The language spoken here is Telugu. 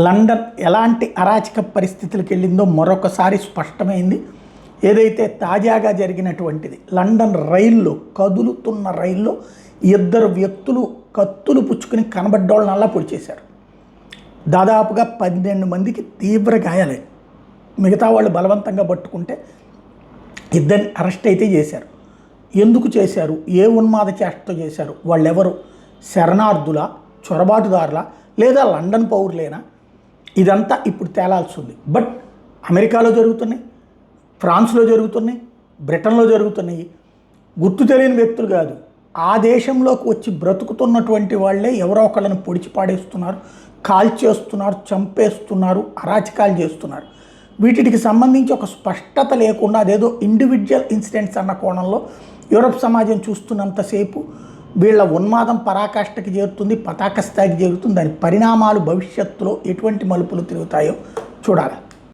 లండన్ ఎలాంటి అరాచక పరిస్థితులకు వెళ్ళిందో మరొకసారి స్పష్టమైంది. ఏదైతే తాజాగా జరిగినటువంటిది లండన్ రైల్లో, కదులుతున్న రైల్లో ఇద్దరు వ్యక్తులు కత్తులు పుచ్చుకుని కనబడ్డోళ్ళనల్లా పొడి చేశారు. దాదాపుగా 12 మందికి తీవ్ర గాయాలే. మిగతా వాళ్ళు బలవంతంగా పట్టుకుంటే ఇద్దరిని అరెస్ట్ అయితే చేశారు. ఎందుకు చేశారు, ఏ ఉన్మాద చేష్టతో చేశారు, వాళ్ళెవరు, శరణార్థుల, చొరబాటుదారుల లేదా లండన్ పౌరులేనా, ఇదంతా ఇప్పుడు తేలాల్సి ఉంది. బట్ అమెరికాలో జరుగుతున్నాయి, ఫ్రాన్స్లో జరుగుతున్నాయి, బ్రిటన్లో జరుగుతున్నాయి. గుర్తు తెలియని వ్యక్తులు కాదు, ఆ దేశంలోకి వచ్చి బ్రతుకుతున్నటువంటి వాళ్ళే ఎవరో ఒకళ్ళని పొడిచి పాడేస్తున్నారు, కాల్చేస్తున్నారు, చంపేస్తున్నారు, అరాచకాలు చేస్తున్నారు. వీటికి సంబంధించి ఒక స్పష్టత లేకుండా అదేదో ఇండివిజువల్ ఇన్సిడెంట్స్ అన్న కోణంలో యూరప్ సమాజం చూస్తున్నంతసేపు వీళ్ళ ఉన్మాదం పరాకాష్ఠకి చేరుతుంది, పతాక స్థాయికి చేరుతుంది. దాని పరిణామాలు భవిష్యత్తులో ఎటువంటి మలుపులు తిరుగుతాయో చూడాలి.